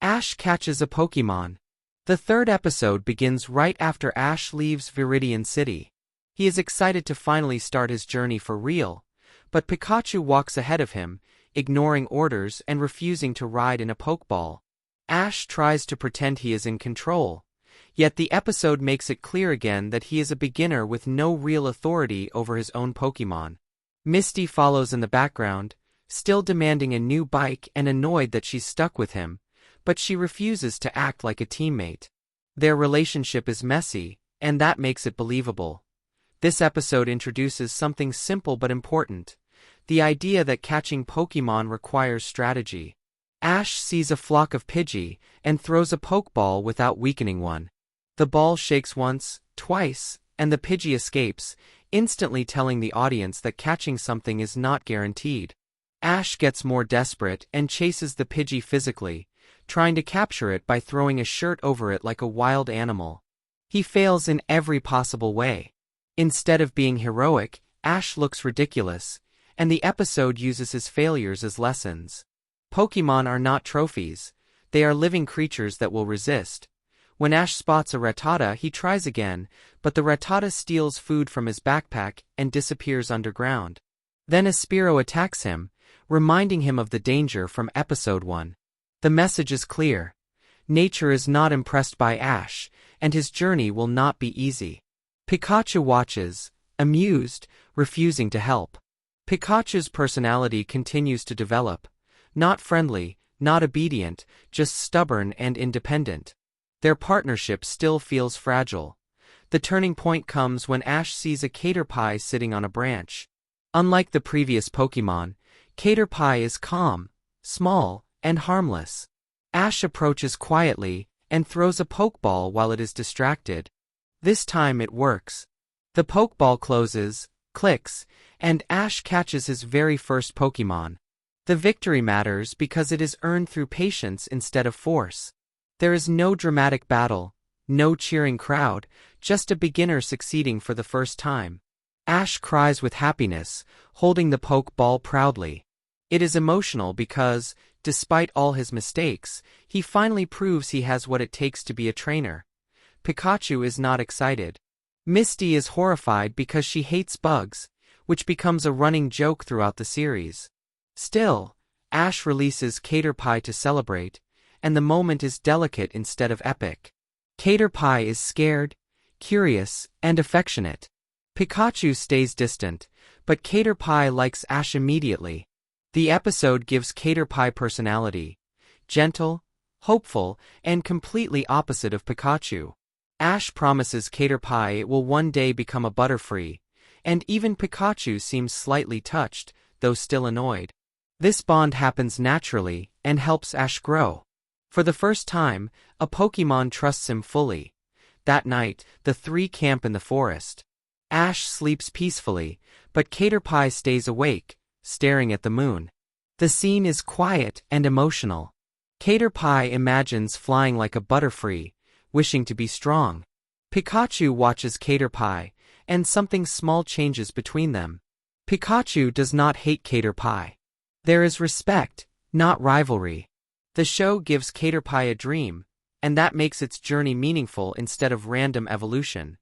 Ash catches a Pokémon. The third episode begins right after Ash leaves Viridian City. He is excited to finally start his journey for real, but Pikachu walks ahead of him, ignoring orders and refusing to ride in a Pokeball. Ash tries to pretend he is in control, yet the episode makes it clear again that he is a beginner with no real authority over his own Pokémon. Misty follows in the background, still demanding a new bike and annoyed that she's stuck with him, but she refuses to act like a teammate. Their relationship is messy, and that makes it believable. This episode introduces something simple but important: the idea that catching Pokémon requires strategy. Ash sees a flock of Pidgey and throws a Pokeball without weakening one. The ball shakes once, twice, and the Pidgey escapes, instantly telling the audience that catching something is not guaranteed. Ash gets more desperate and chases the Pidgey physically, trying to capture it by throwing a shirt over it like a wild animal. He fails in every possible way. Instead of being heroic, Ash looks ridiculous, and the episode uses his failures as lessons. Pokémon are not trophies, they are living creatures that will resist. When Ash spots a Rattata, he tries again, but the Rattata steals food from his backpack and disappears underground. Then a Spearow attacks him, reminding him of the danger from episode 1. The message is clear. Nature is not impressed by Ash, and his journey will not be easy. Pikachu watches, amused, refusing to help. Pikachu's personality continues to develop. Not friendly, not obedient, just stubborn and independent. Their partnership still feels fragile. The turning point comes when Ash sees a Caterpie sitting on a branch. Unlike the previous Pokémon, Caterpie is calm, small, and harmless. Ash approaches quietly and throws a Pokeball while it is distracted. This time it works. The Pokeball closes, clicks, and Ash catches his very first Pokémon. The victory matters because it is earned through patience instead of force. There is no dramatic battle, no cheering crowd, just a beginner succeeding for the first time. Ash cries with happiness, holding the Pokeball proudly. It is emotional because, despite all his mistakes, he finally proves he has what it takes to be a trainer. Pikachu is not excited. Misty is horrified because she hates bugs, which becomes a running joke throughout the series. Still, Ash releases Caterpie to celebrate, and the moment is delicate instead of epic. Caterpie is scared, curious, and affectionate. Pikachu stays distant, but Caterpie likes Ash immediately. The episode gives Caterpie personality: gentle, hopeful, and completely opposite of Pikachu. Ash promises Caterpie it will one day become a Butterfree, and even Pikachu seems slightly touched, though still annoyed. This bond happens naturally and helps Ash grow. For the first time, a Pokémon trusts him fully. That night, the three camp in the forest. Ash sleeps peacefully, but Caterpie stays awake, staring at the moon. The scene is quiet and emotional. Caterpie imagines flying like a Butterfree, wishing to be strong. Pikachu watches Caterpie, and something small changes between them. Pikachu does not hate Caterpie. There is respect, not rivalry. The show gives Caterpie a dream, and that makes its journey meaningful instead of random evolution.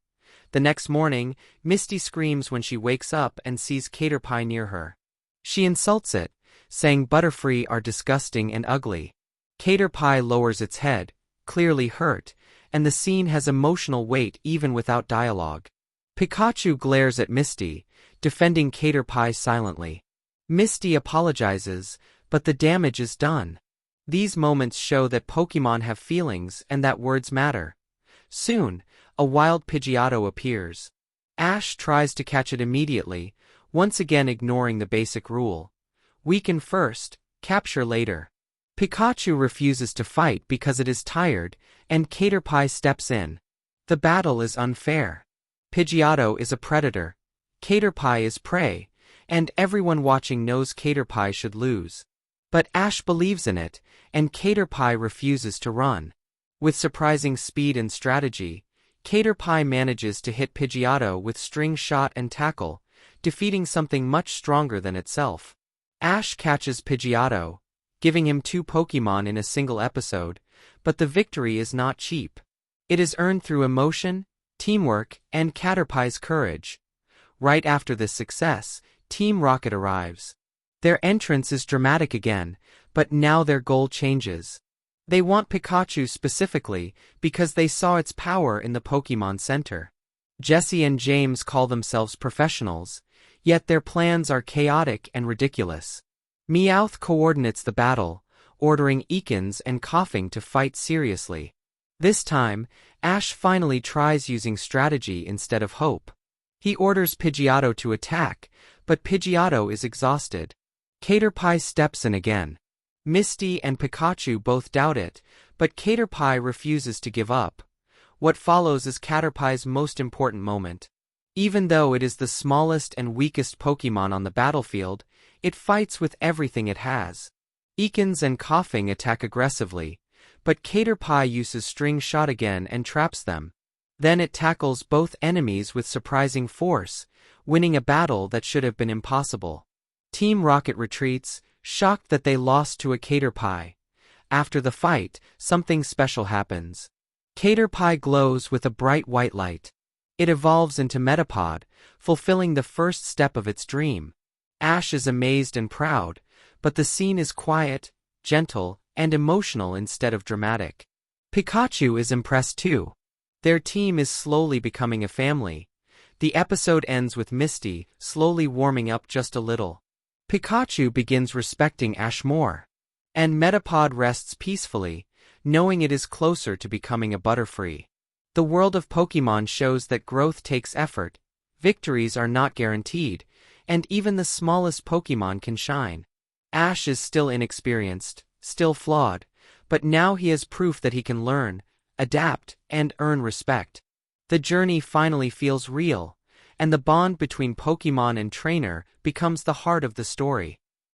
The next morning, Misty screams when she wakes up and sees Caterpie near her. She insults it, saying Butterfree are disgusting and ugly. Caterpie lowers its head, clearly hurt, and the scene has emotional weight even without dialogue. Pikachu glares at Misty, defending Caterpie silently. Misty apologizes, but the damage is done. These moments show that Pokémon have feelings and that words matter. Soon, a wild Pidgeotto appears. Ash tries to catch it immediately, once again ignoring the basic rule: weaken first, capture later. Pikachu refuses to fight because it is tired, and Caterpie steps in. The battle is unfair. Pidgeotto is a predator, Caterpie is prey, and everyone watching knows Caterpie should lose. But Ash believes in it, and Caterpie refuses to run. With surprising speed and strategy, Caterpie manages to hit Pidgeotto with string shot and tackle, defeating something much stronger than itself. Ash catches Pidgeotto, giving him 2 Pokémon in a single episode, but the victory is not cheap. It is earned through emotion, teamwork, and Caterpie's courage. Right after this success, Team Rocket arrives. Their entrance is dramatic again, but now their goal changes. They want Pikachu specifically because they saw its power in the Pokémon Center. Jesse and James call themselves professionals, yet their plans are chaotic and ridiculous. Meowth coordinates the battle, ordering Ekans and Coughing to fight seriously. This time, Ash finally tries using strategy instead of hope. He orders Pidgeotto to attack, but Pidgeotto is exhausted. Caterpie steps in again. Misty and Pikachu both doubt it, but Caterpie refuses to give up. What follows is Caterpie's most important moment. Even though it is the smallest and weakest Pokémon on the battlefield, it fights with everything it has. Ekans and Coughing attack aggressively, but Caterpie uses String Shot again and traps them. Then it tackles both enemies with surprising force, winning a battle that should have been impossible. Team Rocket retreats, shocked that they lost to a Caterpie. After the fight, something special happens. Caterpie glows with a bright white light. It evolves into Metapod, fulfilling the first step of its dream. Ash is amazed and proud, but the scene is quiet, gentle, and emotional instead of dramatic. Pikachu is impressed too. Their team is slowly becoming a family. The episode ends with Misty slowly warming up just a little. Pikachu begins respecting Ash more. And Metapod rests peacefully, knowing it is closer to becoming a Butterfree. The world of Pokémon shows that growth takes effort, victories are not guaranteed, and even the smallest Pokémon can shine. Ash is still inexperienced, still flawed, but now he has proof that he can learn, adapt, and earn respect. The journey finally feels real, and the bond between Pokémon and trainer becomes the heart of the story.